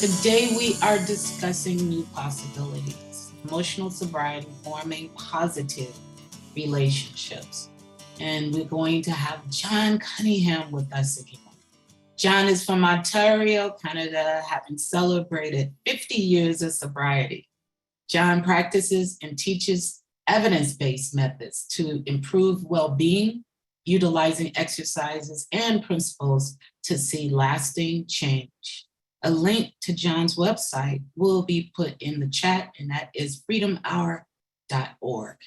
Today we are discussing new possibilities, emotional sobriety, forming positive relationships. And we're going to have John Cunningham with us again. John is from Ontario, Canada, having celebrated 50 years of sobriety. John practices and teaches evidence-based methods to improve well-being, utilizing exercises and principles to see lasting change. A link to John's website will be put in the chat, and that is freedomhour.org.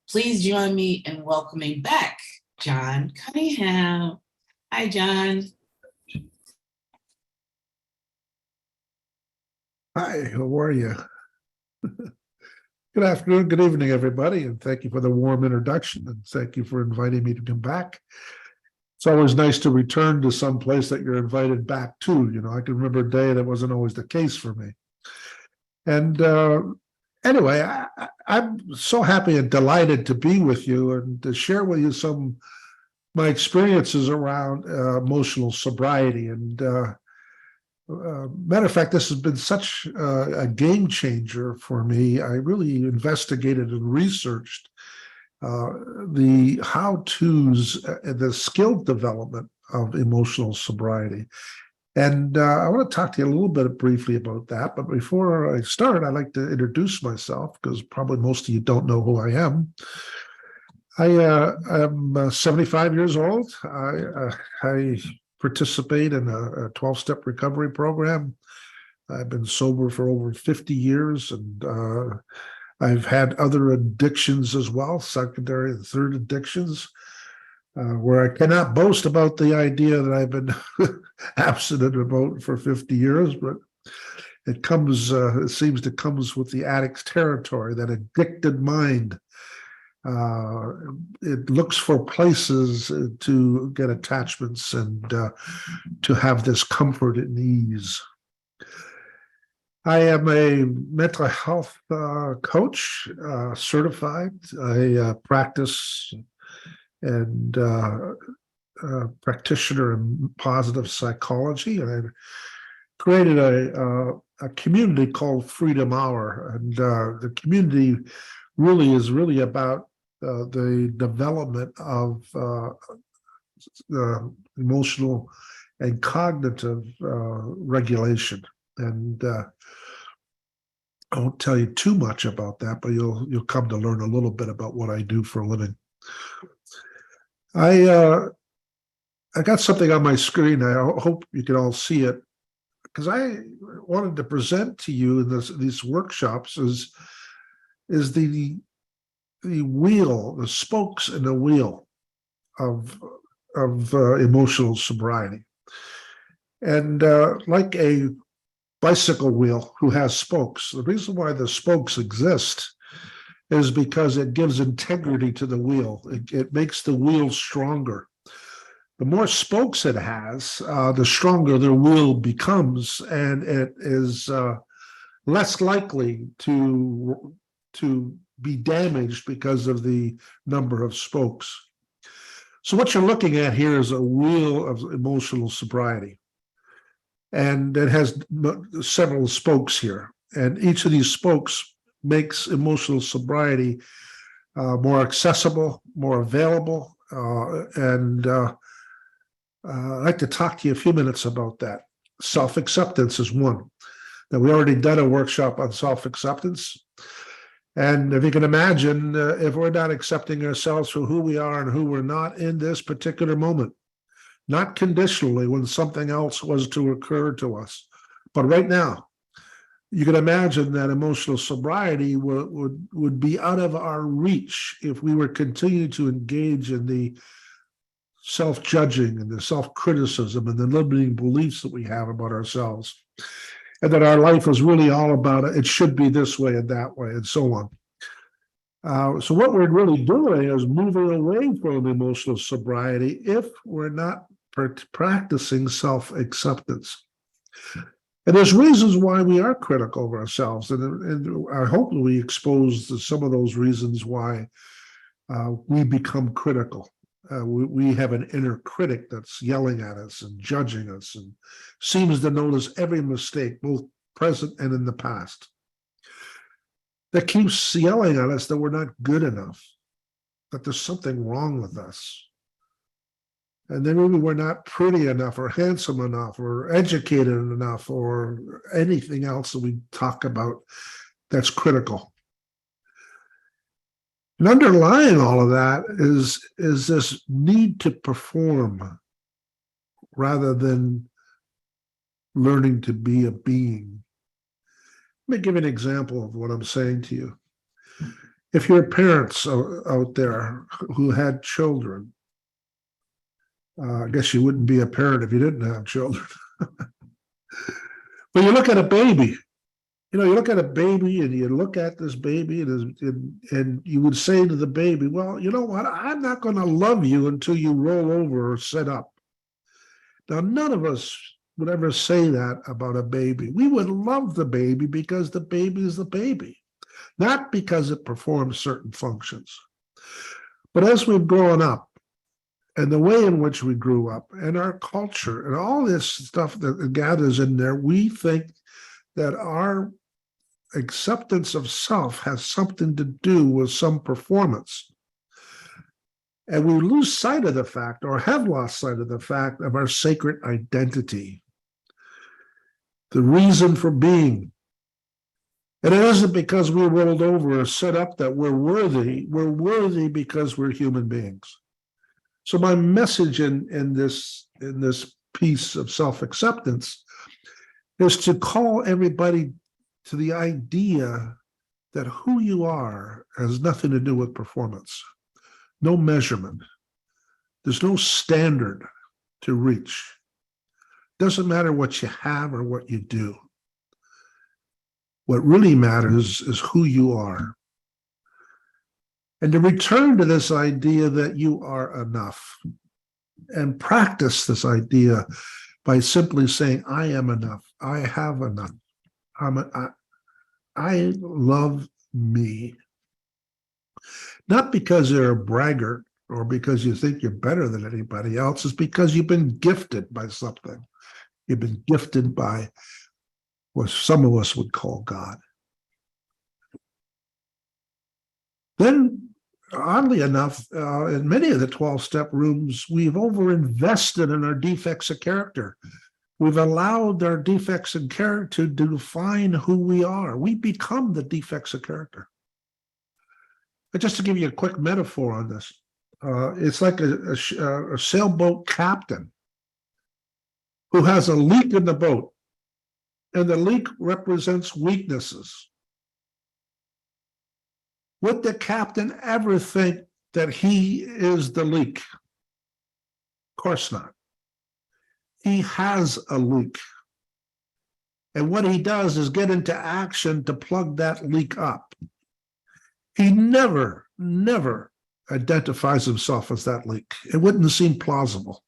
Please join me in welcoming back John Cunningham. Hi, John. Hi, how are you? Good afternoon, good evening, everybody, and thank you for the warm introduction, and thank you for inviting me to come back. It's always nice to return to some place that you're invited back to. You know, I can remember a day that wasn't always the case for me. And anyway, I'm so happy and delighted to be with you and to share with you some my experiences around emotional sobriety. And matter of fact, this has been such a game changer for me. I really investigated and researched the how-tos, the skill development of emotional sobriety. And I want to talk to you a little bit briefly about that. But before I start, I'd like to introduce myself because probably most of you don't know who I am. I'm 75 years old. I participate in a 12-step recovery program. I've been sober for over 50 years, and I've had other addictions as well, secondary and third addictions, where I cannot boast about the idea that I've been abstinent about for 50 years, but it seems to come with the addict's territory, that addicted mind. It looks for places to get attachments and to have this comfort and ease. I am a mental health coach, certified. I practice and practitioner in positive psychology, and I created a community called Freedom Hour, and the community is really about the development of emotional and cognitive regulation. And I won't tell you too much about that, but you'll come to learn a little bit about what I do for a living. I got something on my screen. I hope you can all see it, because I wanted to present to you in these workshops is the wheel, the spokes in the wheel of emotional sobriety. And like a bicycle wheel who has spokes, the reason why the spokes exist is because it gives integrity to the wheel. It makes the wheel stronger. The more spokes it has, the stronger the wheel becomes, and it is less likely to be damaged because of the number of spokes. So what you're looking at here is a wheel of emotional sobriety. And it has several spokes here. And each of these spokes makes emotional sobriety more accessible, more available. And I'd like to talk to you a few minutes about that. Self-acceptance is one. Now, we already done a workshop on self-acceptance. And if you can imagine, if we're not accepting ourselves for who we are and who we're not in this particular moment, not conditionally when something else was to occur to us, but right now, you can imagine that emotional sobriety would be out of our reach if we were continuing to engage in the self-judging and the self-criticism and the limiting beliefs that we have about ourselves. And that our life is really all about it should be this way and that way and so on. So what we're really doing is moving away from emotional sobriety if we're not practicing self-acceptance. And there's reasons why we are critical of ourselves. And I hope we expose some of those reasons why we become critical. we have an inner critic that's yelling at us and judging us and seems to notice every mistake, both present and in the past. That keeps yelling at us that we're not good enough, that there's something wrong with us. And then maybe we're not pretty enough or handsome enough or educated enough or anything else that we talk about that's critical. And underlying all of that is this need to perform rather than learning to be a being. Let me give you an example of what I'm saying to you. If your parents out there who had children, I guess you wouldn't be a parent if you didn't have children. But you look at a baby, you look at a baby and you look at this baby and you would say to the baby, well, you know what? I'm not going to love you until you roll over or sit up. Now, none of us would ever say that about a baby. We would love the baby because the baby is the baby, not because it performs certain functions. But as we've grown up, and the way in which we grew up, and our culture, and all this stuff that gathers in there, we think that our acceptance of self has something to do with some performance. And we lose sight of the fact, or have lost sight of the fact, of our sacred identity, the reason for being. And it isn't because we rolled over or set up that we're worthy. We're worthy because we're human beings. So my message in this piece of self-acceptance is to call everybody to the idea that who you are has nothing to do with performance, no measurement. There's no standard to reach. Doesn't matter what you have or what you do. What really matters is who you are. And to return to this idea that you are enough and practice this idea by simply saying, I am enough. I have enough. I love me. Not because you're a braggart or because you think you're better than anybody else. It's because you've been gifted by something. You've been gifted by what some of us would call God. Then, oddly enough, in many of the 12-step rooms, we've overinvested in our defects of character. We've allowed our defects in character to define who we are. We become the defects of character. But just to give you a quick metaphor on this, it's like a sailboat captain who has a leak in the boat, and the leak represents weaknesses. Would the captain ever think that he is the leak? Of course not. He has a leak. And what he does is get into action to plug that leak up. He never identifies himself as that leak. It wouldn't seem plausible.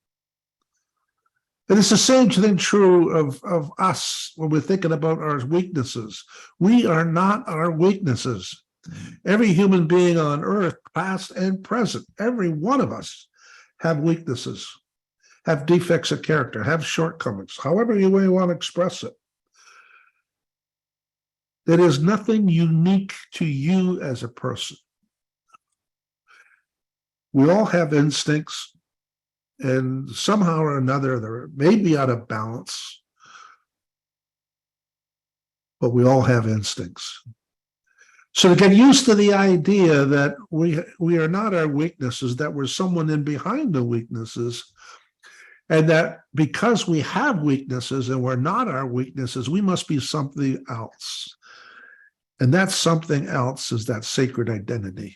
And it's the same thing true of us when we're thinking about our weaknesses. We are not our weaknesses. Every human being on earth, past and present, every one of us have weaknesses, have defects of character, have shortcomings, however you may want to express it. There is nothing unique to you as a person. We all have instincts, and somehow or another, they're maybe out of balance, but we all have instincts. So to get used to the idea that we are not our weaknesses, that we're someone in behind the weaknesses, and that because we have weaknesses and we're not our weaknesses, we must be something else. And that something else is that sacred identity.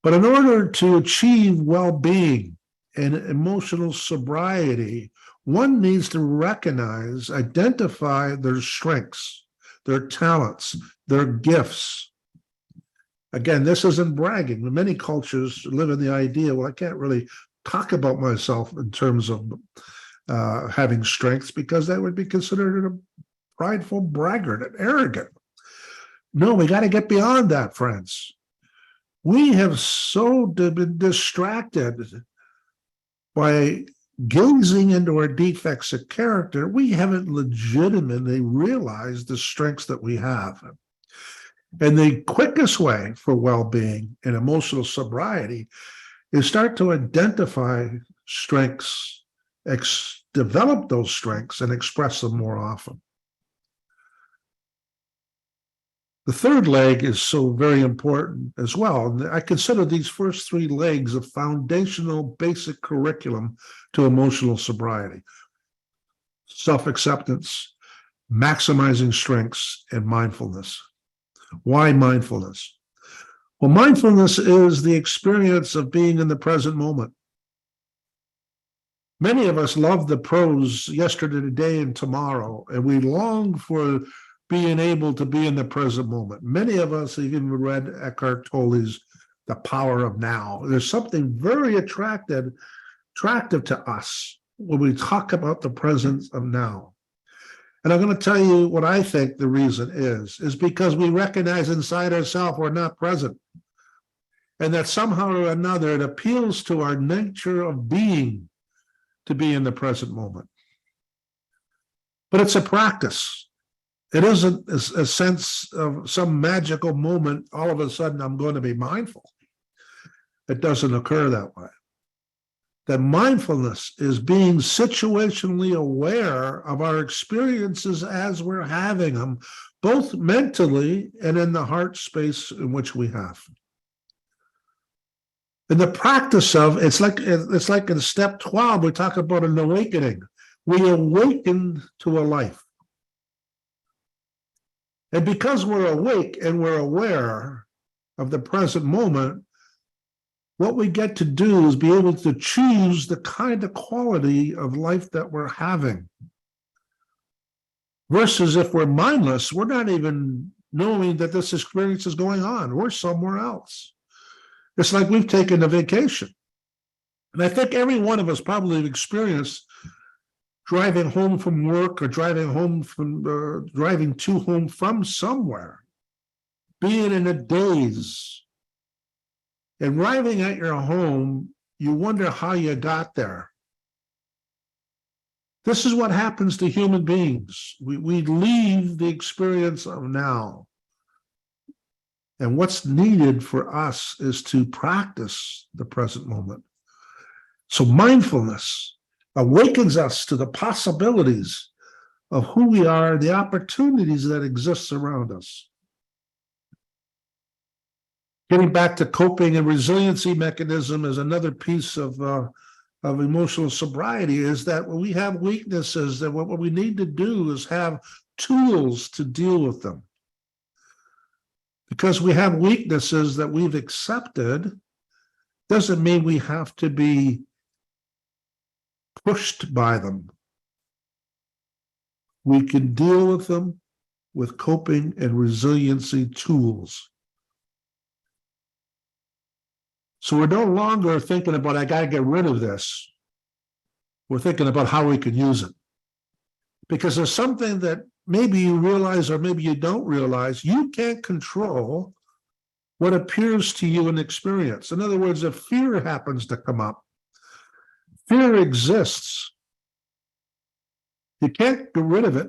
But in order to achieve well-being and emotional sobriety, one needs to recognize, identify their strengths, their talents, their gifts. Again, this isn't bragging. Many cultures live in the idea, well, I can't really talk about myself in terms of having strengths because that would be considered a prideful braggart and arrogant. No, we got to get beyond that, friends. We have so been distracted by gazing into our defects of character, we haven't legitimately realized the strengths that we have. And the quickest way for well-being and emotional sobriety is start to identify strengths, develop those strengths, and express them more often. The third leg is so very important as well. And I consider these first three legs a foundational basic curriculum to emotional sobriety: self-acceptance, maximizing strengths, and mindfulness. Why mindfulness? Well, mindfulness is the experience of being in the present moment. Many of us love the prose yesterday, today, and tomorrow, and we long for being able to be in the present moment. Many of us even read Eckhart Tolle's The Power of Now. There's something very attractive to us when we talk about the presence of now. And I'm going to tell you what I think the reason is because we recognize inside ourselves we're not present. And that somehow or another it appeals to our nature of being to be in the present moment. But it's a practice. It isn't a sense of some magical moment, all of a sudden I'm going to be mindful. It doesn't occur that way. That mindfulness is being situationally aware of our experiences as we're having them, both mentally and in the heart space in which we have. In the practice of, it's like in step 12, we talk about an awakening. We awaken to a life. And because we're awake and we're aware of the present moment, what we get to do is be able to choose the kind of quality of life that we're having. Versus if we're mindless, we're not even knowing that this experience is going on. We're somewhere else. It's like we've taken a vacation. And I think every one of us probably experienced driving home from work or driving to home from somewhere, being in a daze, and arriving at your home, you wonder how you got there. This is what happens to human beings. We leave the experience of now. And what's needed for us is to practice the present moment. So mindfulness awakens us to the possibilities of who we are, the opportunities that exist around us. Getting back to coping and resiliency mechanism is another piece of emotional sobriety, is that when we have weaknesses, that what we need to do is have tools to deal with them. Because we have weaknesses that we've accepted, doesn't mean we have to be pushed by them. We can deal with them with coping and resiliency tools. So we're no longer thinking about, I got to get rid of this. We're thinking about how we can use it. Because there's something that maybe you realize or maybe you don't realize, you can't control what appears to you in experience. In other words, if fear happens to come up, fear exists. You can't get rid of it.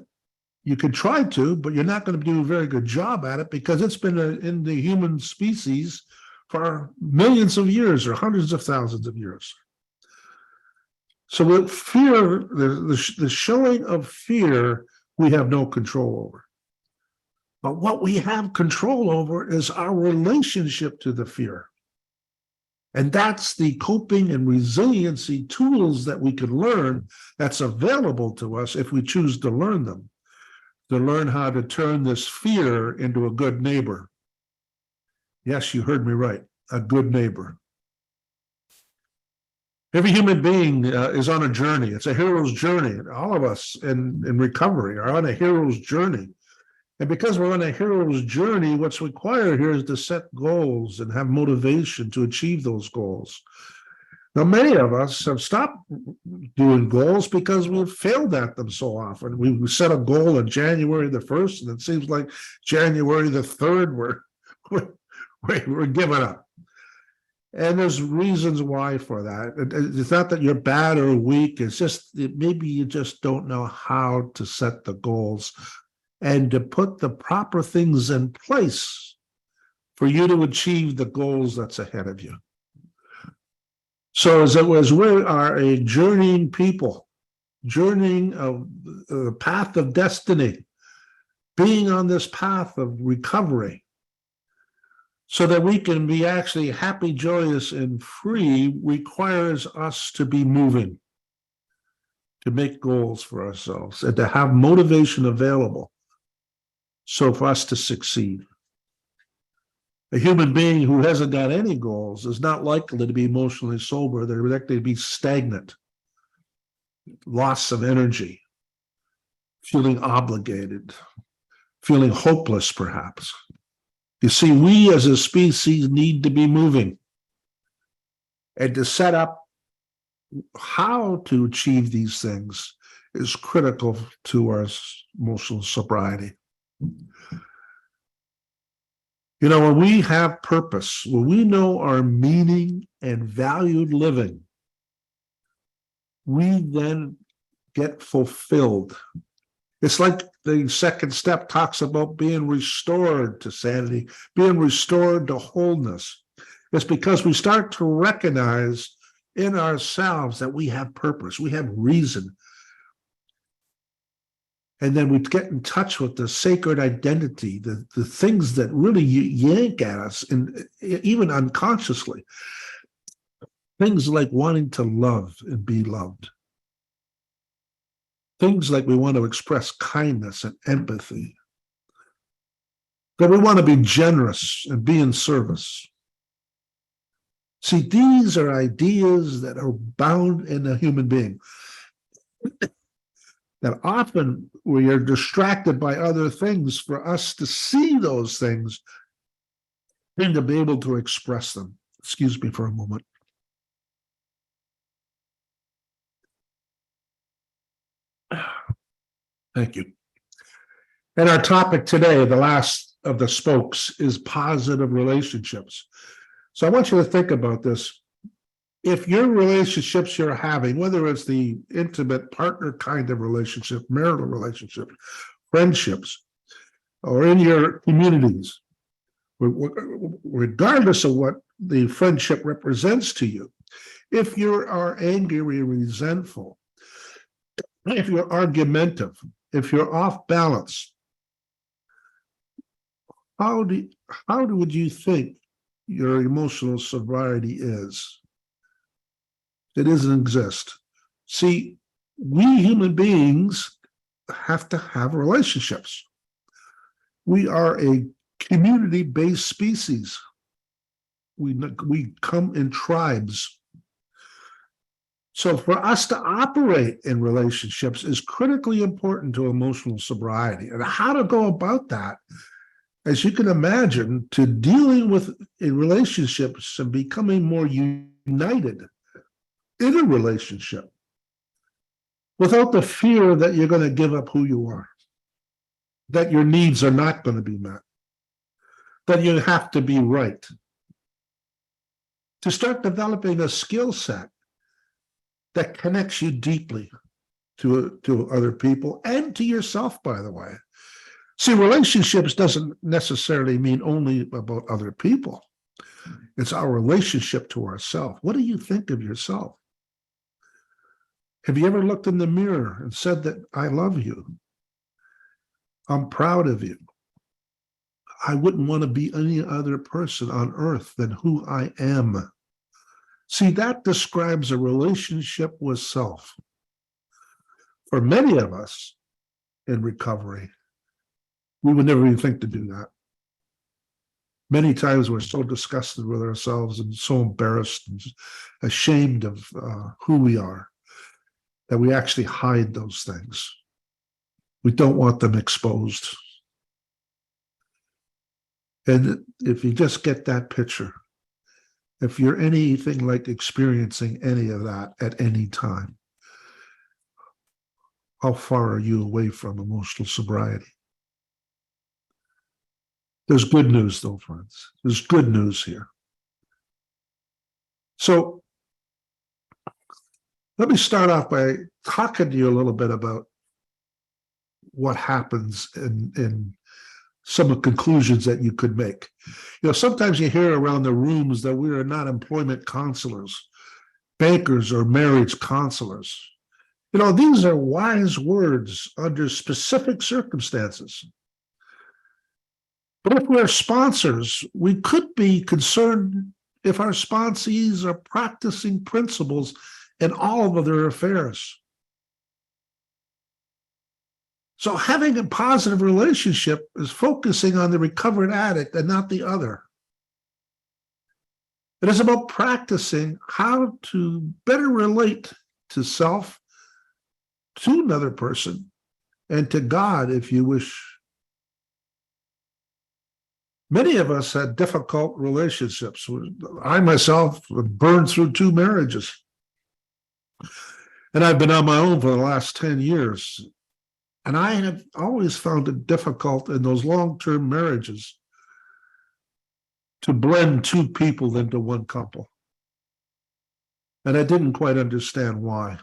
You could try to, but you're not going to do a very good job at it because it's been in the human species for millions of years or hundreds of thousands of years. So with fear, the showing of fear, we have no control over. But what we have control over is our relationship to the fear. And that's the coping and resiliency tools that we can learn that's available to us if we choose to learn them, to learn how to turn this fear into a good neighbor. Yes, you heard me right, a good neighbor. Every human being is on a journey. It's a hero's journey. All of us in recovery are on a hero's journey. And because we're on a hero's journey, what's required here is to set goals and have motivation to achieve those goals. Now, many of us have stopped doing goals because we've failed at them so often. We set a goal on January the 1st, and it seems like January the 3rd, we're giving up. And there's reasons why for that. It's not that you're bad or weak. It's just maybe you just don't know how to set the goals and to put the proper things in place for you to achieve the goals that's ahead of you. So as we are a journeying people, journeying of the path of destiny, being on this path of recovery, so that we can be actually happy, joyous, and free, requires us to be moving, to make goals for ourselves, and to have motivation available so for us to succeed. A human being who hasn't got any goals is not likely to be emotionally sober. They're likely to be stagnant, loss of energy, feeling obligated, feeling hopeless, perhaps. You see, we as a species need to be moving, and to set up how to achieve these things is critical to our emotional sobriety. You know, when we have purpose, when we know our meaning and valued living, we then get fulfilled. It's like the second step talks about being restored to sanity, being restored to wholeness. It's because we start to recognize in ourselves that we have purpose, we have reason. And then we get in touch with the sacred identity, the things that really yank at us, and even unconsciously. Things like wanting to love and be loved. Things like we want to express kindness and empathy. That we want to be generous and be in service. See, these are ideas that are bound in a human being. That often we are distracted by other things for us to see those things and to be able to express them. Excuse me for a moment. Thank you. And our topic today, the last of the spokes, is positive relationships. So I want you to think about this. If your relationships you're having, whether it's the intimate partner kind of relationship, marital relationship, friendships, or in your communities, regardless of what the friendship represents to you, if you are angry or resentful, if you're argumentative, if you're off balance, how would you think your emotional sobriety is? It doesn't exist. See, we human beings have to have relationships. We are a community-based species. We come in tribes. So for us to operate in relationships is critically important to emotional sobriety. And how to go about that, as you can imagine, to dealing with relationships and becoming more united in a relationship without the fear that you're going to give up who you are, that your needs are not going to be met, that you have to be right. To start developing a skill set that connects you deeply to other people and to yourself, by the way. See, relationships doesn't necessarily mean only about other people. It's our relationship to ourselves. What do you think of yourself? Have you ever looked in the mirror and said that I love you? I'm proud of you. I wouldn't want to be any other person on earth than who I am. See, that describes a relationship with self. For many of us in recovery, we would never even think to do that. Many times we're so disgusted with ourselves and so embarrassed and ashamed of who we are that we actually hide those things. We don't want them exposed. And if you just get that picture, if you're anything like experiencing any of that at any time, how far are you away from emotional sobriety? There's good news, though, friends. There's good news here. So let me start off by talking to you a little bit about what happens in some of the conclusions that you could make. Sometimes you hear around the rooms that we are not employment counselors, bankers, or marriage counselors. These are wise words under specific circumstances. But if we're sponsors, we could be concerned if our sponsees are practicing principles in all of their affairs. So having a positive relationship is focusing on the recovered addict and not the other. It is about practicing how to better relate to self, to another person, and to God, if you wish. Many of us had difficult relationships. I myself burned through 2 marriages. And I've been on my own for the last 10 years. And I have always found it difficult in those long-term marriages to blend 2 people into one couple. And I didn't quite understand why.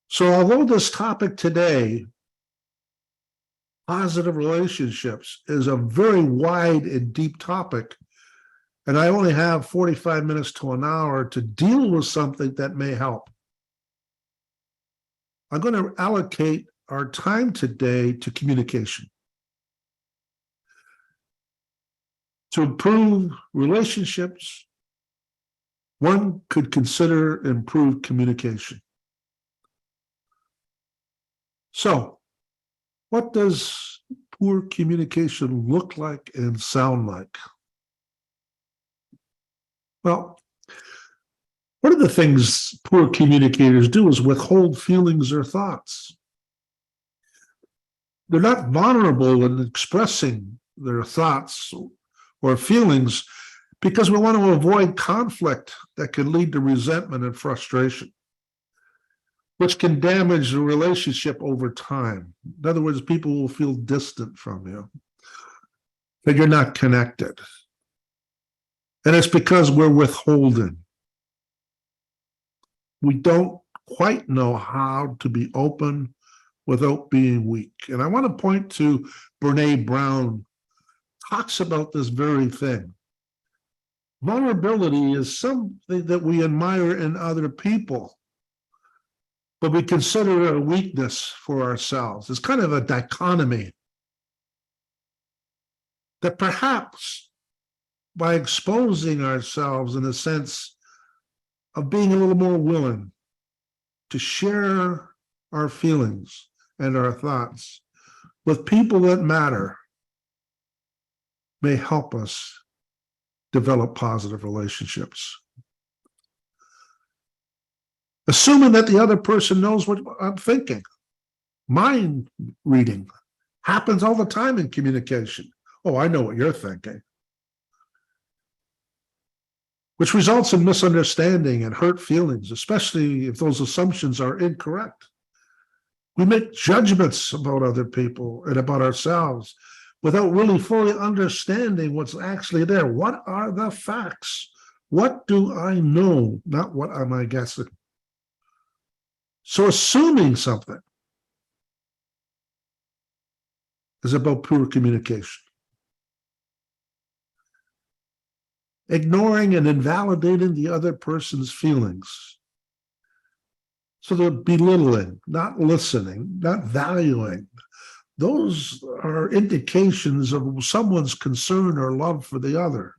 So although this topic today, positive relationships, is a very wide and deep topic, and I only have 45 minutes to an hour to deal with something that may help, I'm going to allocate our time today to communication. To improve relationships, one could consider improved communication. So, what does poor communication look like and sound like? Well, one of the things poor communicators do is withhold feelings or thoughts. They're not vulnerable in expressing their thoughts or feelings because we want to avoid conflict that can lead to resentment and frustration, which can damage the relationship over time. In other words, people will feel distant from you, that you're not connected. And it's because we're withholding. We don't quite know how to be open without being weak. And I want to point to Brene Brown, talks about this very thing. Vulnerability is something that we admire in other people, but we consider it a weakness for ourselves. It's kind of a dichotomy that perhaps by exposing ourselves in a sense of being a little more willing to share our feelings and our thoughts with people that matter may help us develop positive relationships. Assuming that the other person knows what I'm thinking. Mind reading happens all the time in communication. Oh, I know what you're thinking. Which results in misunderstanding and hurt feelings, especially if those assumptions are incorrect. We make judgments about other people and about ourselves without really fully understanding what's actually there. What are the facts? What do I know? Not what am I guessing? So assuming something is about poor communication. Ignoring and invalidating the other person's feelings. So they're belittling, not listening, not valuing. Those are indications of someone's concern or love for the other.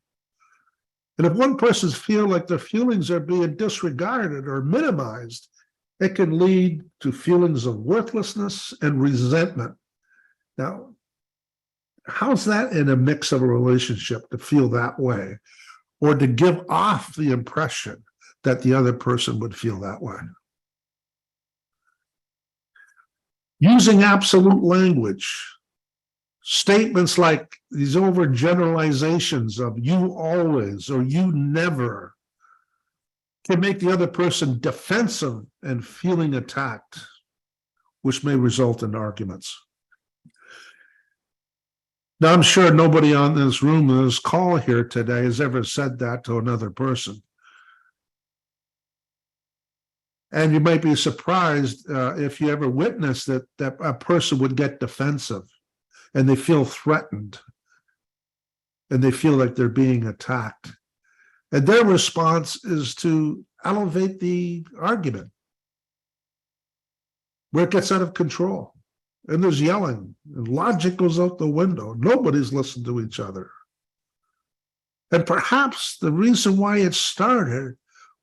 And if one person feels like their feelings are being disregarded or minimized, it can lead to feelings of worthlessness and resentment. Now, how's that in a mix of a relationship to feel that way, or to give off the impression that the other person would feel that way? Using absolute language, statements like these overgeneralizations of you always or you never can make the other person defensive and feeling attacked, which may result in arguments. Now, I'm sure nobody on this room, in this call here today, has ever said that to another person. And you might be surprised if you ever witness that a person would get defensive and they feel threatened and they feel like they're being attacked. And their response is to elevate the argument where it gets out of control. And there's yelling, and logic goes out the window. Nobody's listened to each other. And perhaps the reason why it started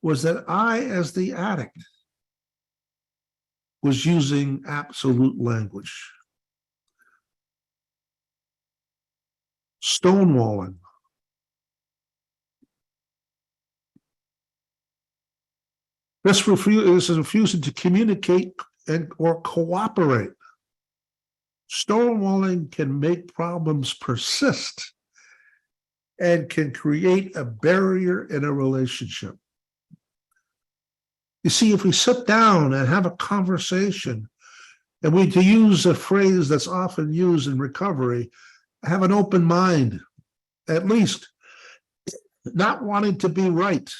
was that I, as the addict, was using absolute language. Stonewalling. This is refusing to communicate or cooperate. Stonewalling can make problems persist and can create a barrier in a relationship. You see, if we sit down and have a conversation, and we, to use a phrase that's often used in recovery, have an open mind, at least not wanting to be right,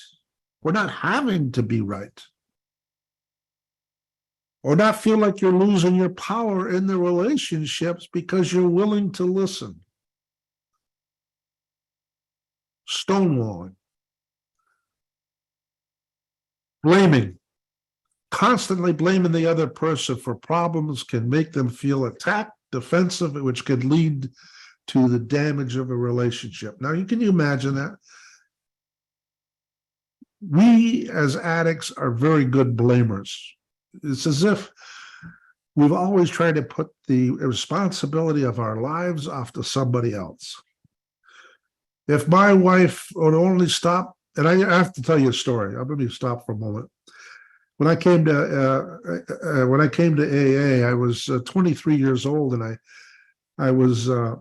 or not having to be right, or not feel like you're losing your power in the relationships because you're willing to listen. Stonewalling. Blaming. Constantly blaming the other person for problems can make them feel attacked, defensive, which could lead to the damage of a relationship. Now, can you imagine that? We as addicts are very good blamers. It's as if we've always tried to put the responsibility of our lives off to somebody else. If my wife would only stop, and I have to tell you a story. I'm going to stop for a moment. When I came to AA, I was 23 years old, and I was I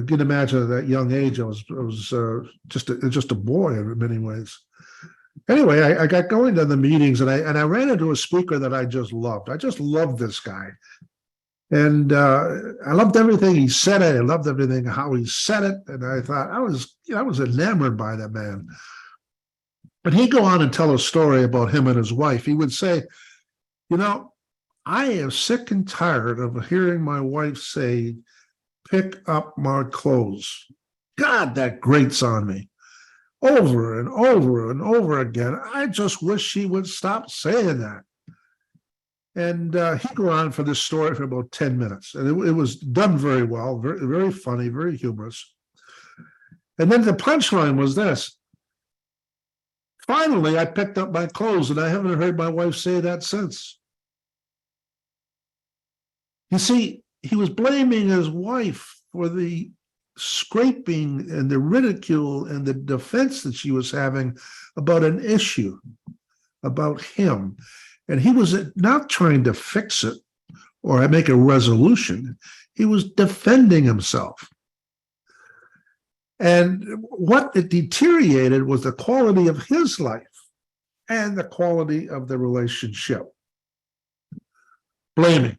can imagine at that young age I was just a boy in many ways. Anyway, I got going to the meetings, and I ran into a speaker that I just loved. I just loved this guy. And I loved everything he said. I loved everything, how he said it. And I thought, I was enamored by that man. But he'd go on and tell a story about him and his wife. He would say, I am sick and tired of hearing my wife say, pick up my clothes. God, that grates on me. Over and over and over again. I just wish she would stop saying that. And he'd go on for this story for about 10 minutes. And it was done very well, very, very funny, very humorous. And then the punchline was this. Finally, I picked up my clothes, and I haven't heard my wife say that since. You see, he was blaming his wife for the scraping and the ridicule and the defense that she was having about an issue, about him. And he was not trying to fix it or make a resolution. He was defending himself. And what it deteriorated was the quality of his life and the quality of the relationship. Blaming.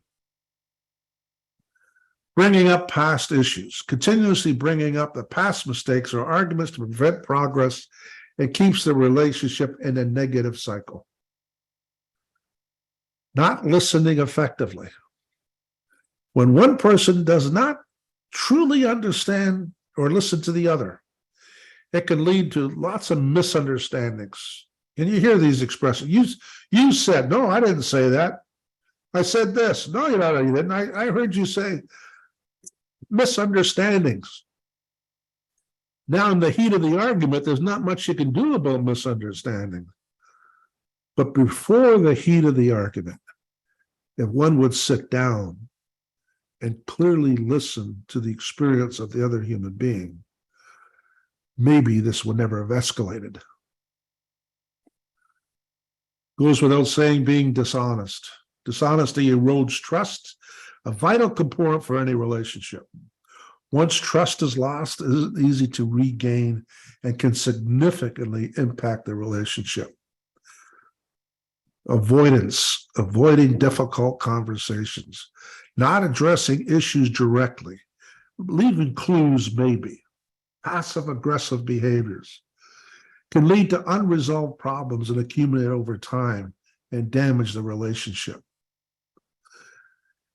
Bringing up past issues, continuously bringing up the past mistakes or arguments to prevent progress, and keeps the relationship in a negative cycle. Not listening effectively. When one person does not truly understand or listen to the other, it can lead to lots of misunderstandings. Can you hear these expressions? You said, no, I didn't say that. I said this. No, you didn't. I heard you say. Misunderstandings. Now, in the heat of the argument, there's not much you can do about misunderstanding. But before the heat of the argument, if one would sit down and clearly listen to the experience of the other human being, maybe this would never have escalated. Goes without saying, being dishonest. Dishonesty erodes trust, a vital component for any relationship. Once trust is lost, it isn't easy to regain and can significantly impact the relationship. Avoidance, avoiding difficult conversations, not addressing issues directly, leaving clues maybe. Passive aggressive behaviors can lead to unresolved problems that accumulate over time and damage the relationship.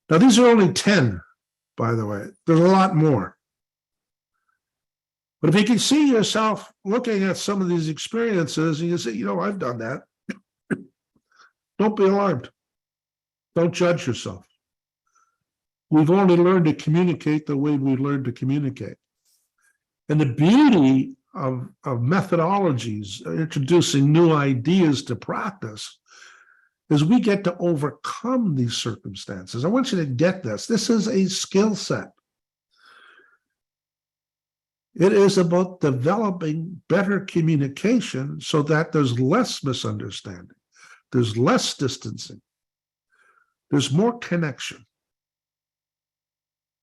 Now, these are only 10, by the way. There's a lot more. But if you can see yourself looking at some of these experiences and you say, I've done that, don't be alarmed. Don't judge yourself. We've only learned to communicate the way we learned to communicate. And the beauty of methodologies, introducing new ideas to practice, is we get to overcome these circumstances. I want you to get this. This is a skill set. It is about developing better communication so that there's less misunderstanding, there's less distancing, there's more connection.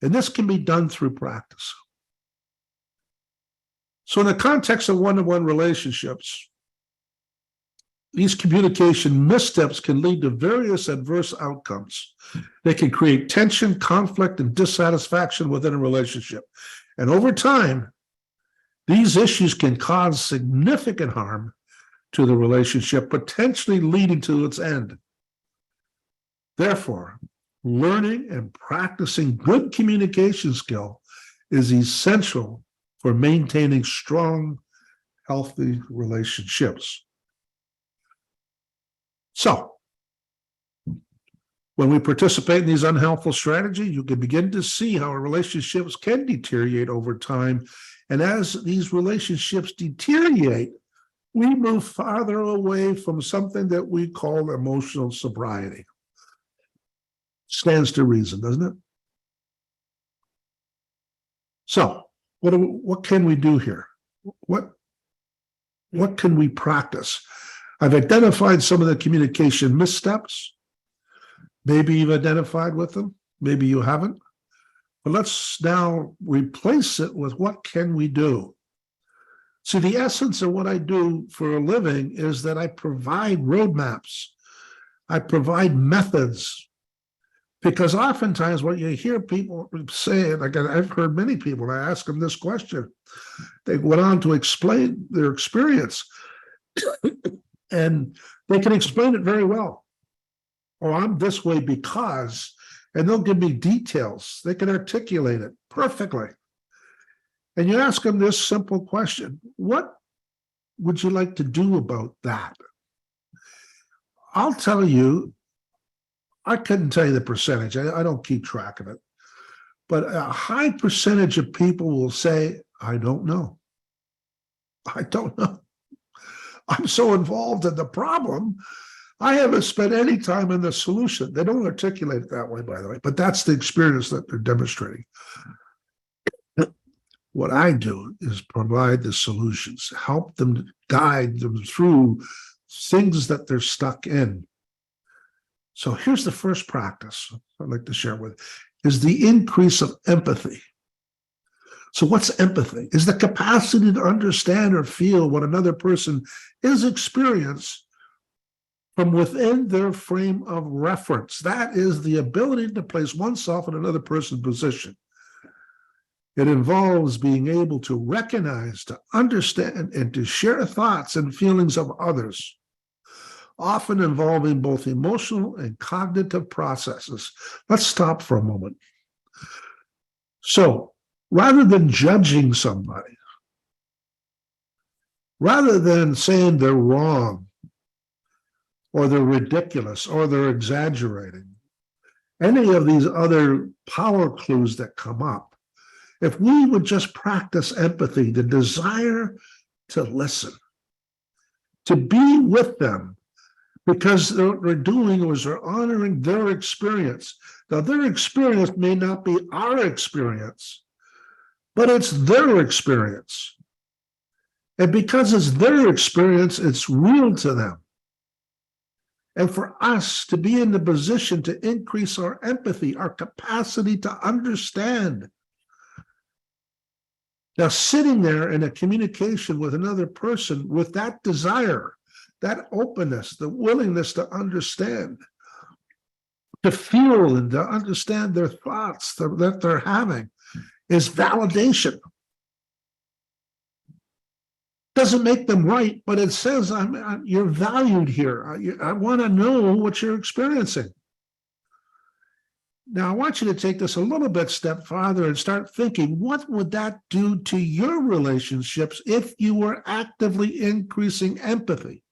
And this can be done through practice. So in the context of one-to-one relationships, these communication missteps can lead to various adverse outcomes. They can create tension, conflict, and dissatisfaction within a relationship. And over time, these issues can cause significant harm to the relationship, potentially leading to its end. Therefore, learning and practicing good communication skill is essential for maintaining strong, healthy relationships. So, when we participate in these unhelpful strategies, you can begin to see how our relationships can deteriorate over time. And as these relationships deteriorate, we move farther away from something that we call emotional sobriety. Stands to reason, doesn't it? So, what can we do here? What can we practice? I've identified some of the communication missteps. Maybe you've identified with them. Maybe you haven't. But let's now replace it with what can we do? See, the essence of what I do for a living is that I provide roadmaps. I provide methods. Because oftentimes what you hear people say, like I've heard many people, I ask them this question. They went on to explain their experience. And they can explain it very well. Oh, I'm this way because, and they'll give me details. They can articulate it perfectly. And you ask them this simple question: what would you like to do about that? I'll tell you, I couldn't tell you the percentage. I don't keep track of it. But a high percentage of people will say, I don't know. I don't know. I'm so involved in the problem, I haven't spent any time in the solution. They don't articulate it that way, by the way, but that's the experience that they're demonstrating. What I do is provide the solutions, help them, guide them through things that they're stuck in. So here's the first practice I'd like to share with, is the increase of empathy. So what's empathy? Is the capacity to understand or feel what another person is experiencing from within their frame of reference. That is the ability to place oneself in another person's position. It involves being able to recognize, to understand, and to share thoughts and feelings of others, often involving both emotional and cognitive processes. Let's stop for a moment. So, rather than judging somebody, rather than saying they're wrong, or they're ridiculous, or they're exaggerating, any of these other power clues that come up, if we would just practice empathy, the desire to listen, to be with them, because what they're doing is they're honoring their experience. Now, their experience may not be our experience, but it's their experience. And because it's their experience, it's real to them. And for us to be in the position to increase our empathy, our capacity to understand. Now, sitting there in a communication with another person with that desire, that openness, the willingness to understand, to feel and to understand their thoughts that they're having, is validation. Doesn't make them right, but it says you're valued here. I want to know what you're experiencing. Now, I want you to take this a little bit step farther and start thinking, what would that do to your relationships if you were actively increasing empathy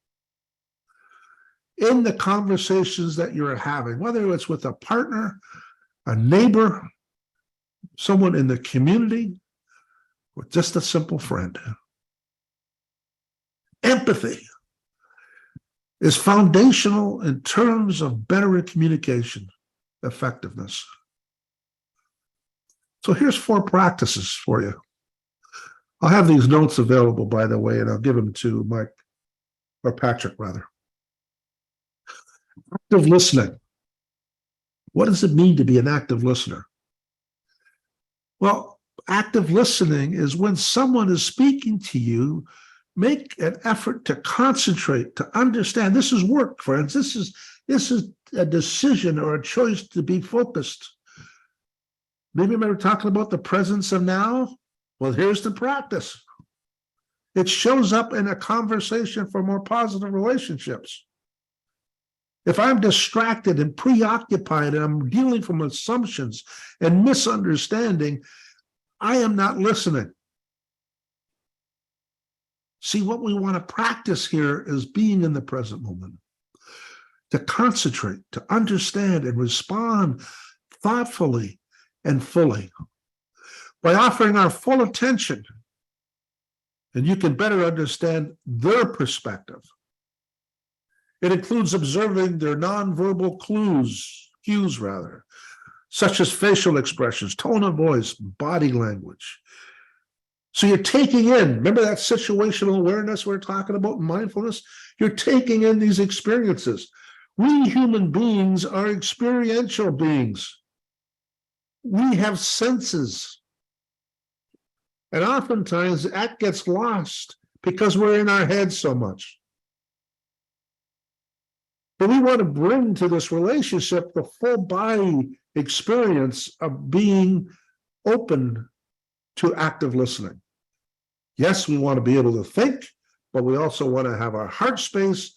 in the conversations that you're having, whether it's with a partner, a neighbor, someone in the community, or just a simple friend? Empathy is foundational in terms of better communication effectiveness. So here's 4 practices for you. I'll have these notes available, by the way, and I'll give them to Mike, or Patrick, rather. Active listening. What does it mean to be an active listener? Well, active listening is when someone is speaking to you, make an effort to concentrate, to understand. This is work, friends. This is a decision or a choice to be focused. Maybe we're talking about the presence of now. Well, here's the practice. It shows up in a conversation for more positive relationships. If I'm distracted and preoccupied and I'm dealing from assumptions and misunderstanding, I am not listening. See, what we want to practice here is being in the present moment, to concentrate, to understand and respond thoughtfully and fully by offering our full attention. And you can better understand their perspective. It includes observing their nonverbal cues, such as facial expressions, tone of voice, body language. So you're taking in, remember that situational awareness we're talking about in mindfulness? You're taking in these experiences. We human beings are experiential beings. We have senses. And oftentimes that gets lost because we're in our heads so much. But we want to bring to this relationship the full body experience of being open to active listening. Yes, we want to be able to think, but we also want to have our heart space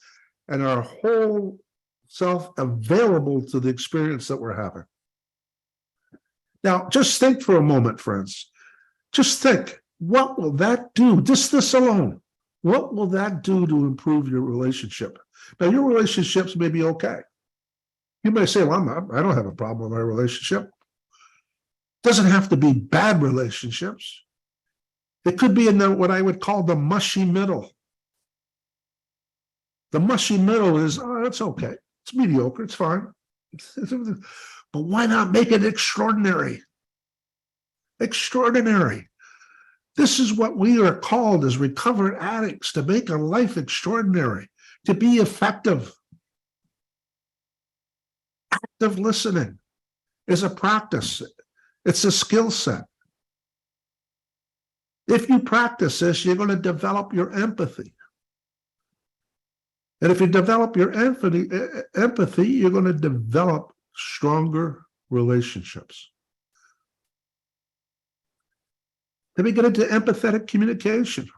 and our whole self available to the experience that we're having. Now, just think for a moment, friends. Just think, what will that do? Just this alone. What will that do to improve your relationship? Now, your relationships may be okay. You may say, well, I don't have a problem with my relationship. It doesn't have to be bad relationships. It could be in what I would call the mushy middle. The mushy middle is, it's okay. It's mediocre. It's fine. But why not make it extraordinary? Extraordinary. This is what we are called as recovered addicts, to make a life extraordinary, to be effective. Active listening is a practice. It's a skill set. If you practice this, you're going to develop your empathy. And if you develop your empathy, you're going to develop stronger relationships. Then we get into empathetic communication,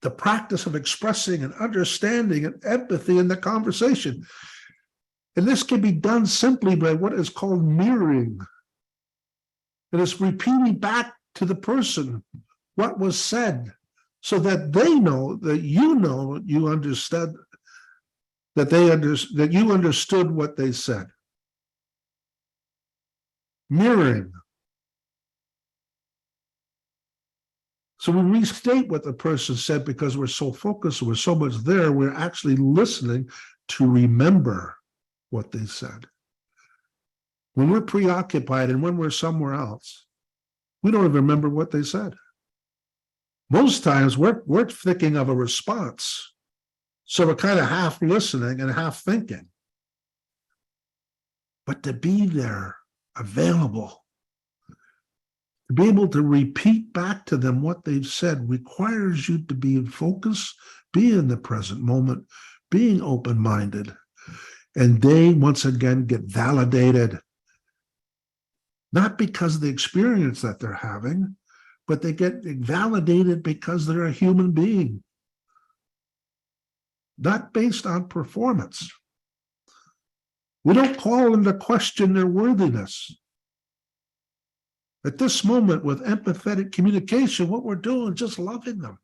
the practice of expressing and understanding and empathy in the conversation. And this can be done simply by what is called mirroring. It is repeating back to the person what was said, so that they know that you understood, that you understood what they said. Mirroring. So we restate what the person said because we're so focused, we're so much there, we're actually listening to remember what they said. When we're preoccupied and when we're somewhere else, we don't even remember what they said. Most times we're thinking of a response. So we're kind of half listening and half thinking. But to be there, available, to be able to repeat back to them what they've said requires you to be in focus, be in the present moment, being open-minded. And they, once again, get validated. not because of the experience that they're having, but they get validated because they're a human being, not based on performance. We don't call into question their worthiness. At this moment, with empathetic communication, what we're doing is just loving them.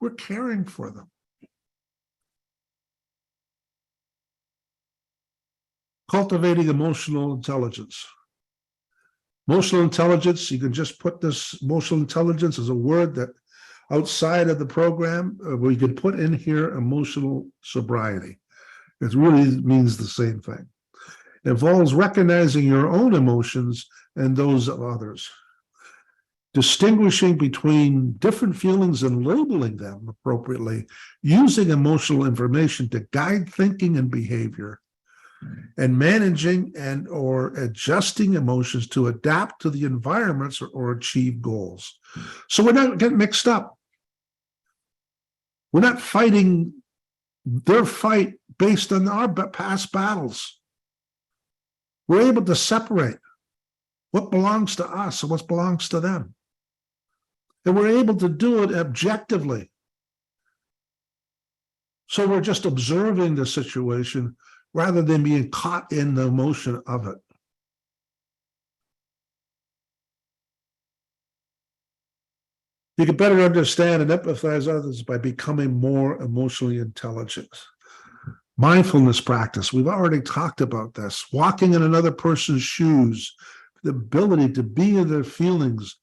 We're caring for them. Cultivating emotional intelligence. Emotional intelligence, you can just put this emotional intelligence as a word that outside of the program, we can put in here emotional sobriety. It really means the same thing. It involves recognizing your own emotions and those of others, distinguishing between different feelings and labeling them appropriately, using emotional information to guide thinking and behavior, and managing and or adjusting emotions to adapt to the environments or achieve goals. So we're not getting mixed up. We're not fighting their fight based on our past battles. We're able to separate what belongs to us and what belongs to them. And we're able to do it objectively. So we're just observing the situation rather than being caught in the emotion of it. You can better understand and empathize others by becoming more emotionally intelligent. Mindfulness practice, we've already talked about this. Walking in another person's shoes, the ability to be in their feelings.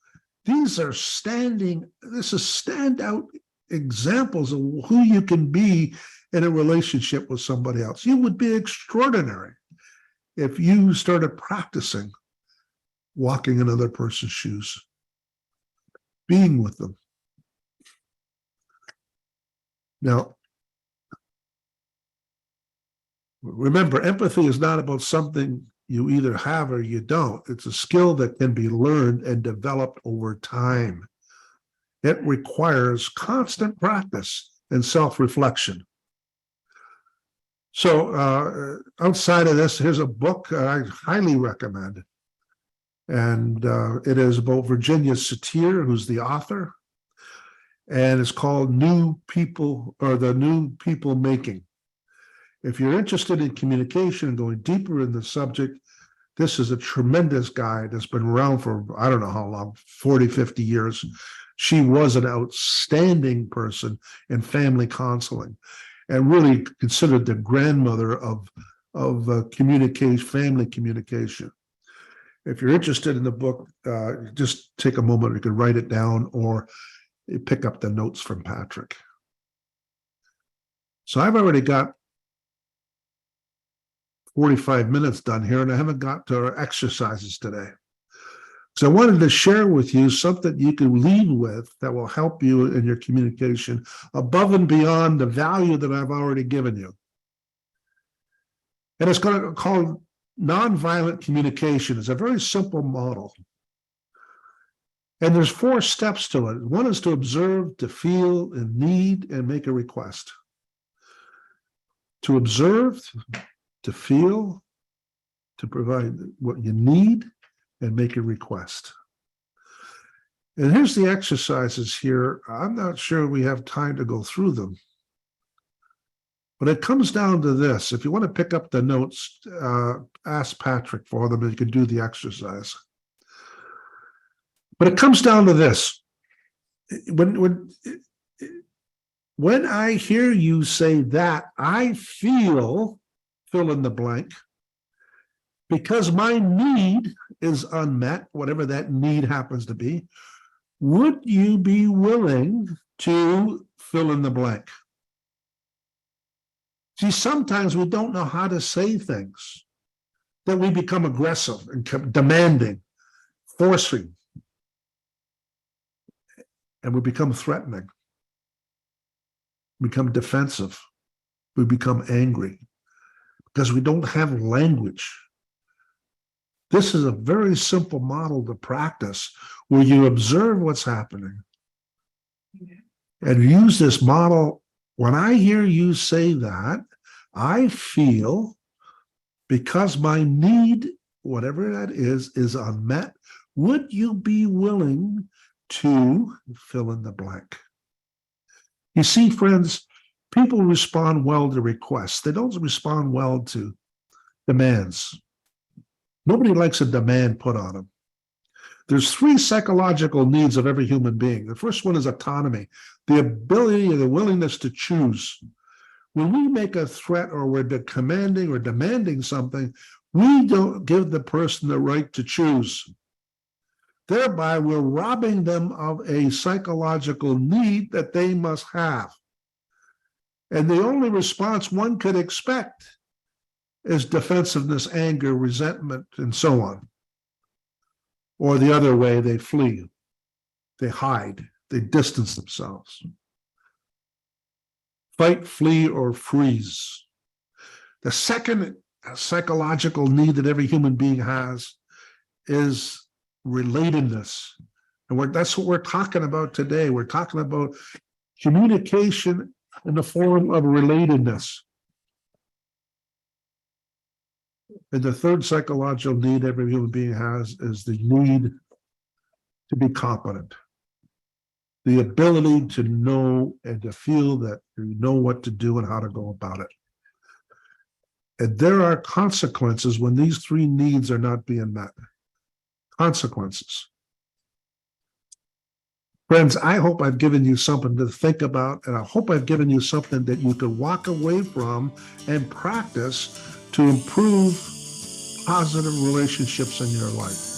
These are standout examples of who you can be in a relationship with somebody else. You would be extraordinary if you started practicing walking in another person's shoes, being with them. Now, remember, empathy is not about something you either have or you don't. It's a skill that can be learned and developed over time. It requires constant practice and self-reflection. So outside of this, here's a book I highly recommend. And it is about Virginia Satir, who's the author. And it's called New People, or The New People Making. If you're interested in communication and going deeper in the subject, this is a tremendous guide that's been around for, I don't know how long, 40, 50 years. She was an outstanding person in family counseling and really considered the grandmother of communication, family communication. If you're interested in the book, just take a moment, you can write it down or pick up the notes from Patrick. So I've already got 45 minutes done here, and I haven't got to our exercises today. So I wanted to share with you something you can lead with that will help you in your communication above and beyond the value that I've already given you. And it's called nonviolent communication. It's a very simple model. And there's 4 steps to it. One is to observe, to feel, and need, and make a request. To observe, to feel, to provide what you need, and make a request. And here's the exercises here. I'm not sure we have time to go through them. But it comes down to this. If you want to pick up the notes, ask Patrick for them and you can do the exercise. But it comes down to this. When I hear you say that, I feel, fill in the blank, because my need is unmet, whatever that need happens to be, would you be willing to fill in the blank? See, sometimes we don't know how to say things, that we become aggressive and demanding, forcing, and we become threatening, become defensive, we become angry, because we don't have language. This is a very simple model to practice where you observe what's happening and use this model. When I hear you say that, I feel, because my need whatever that is unmet, would you be willing to fill in the blank? You see, friends, people respond well to requests. They don't respond well to demands. Nobody likes a demand put on them. There's three psychological needs of every human being. The first one is autonomy, the ability or the willingness to choose. When we make a threat or we're commanding or demanding something, we don't give the person the right to choose. Thereby, we're robbing them of a psychological need that they must have. And the only response one could expect is defensiveness, anger, resentment, and so on. Or the other way, they flee, they hide, they distance themselves. Fight, flee, or freeze. The second psychological need that every human being has is relatedness. And that's what we're talking about today. We're talking about communication in the form of relatedness. And the third psychological need every human being has is the need to be competent. The ability to know and to feel that you know what to do and how to go about it. And there are consequences when these three needs are not being met. Consequences. Friends, I hope I've given you something to think about, and I hope I've given you something that you can walk away from and practice to improve positive relationships in your life.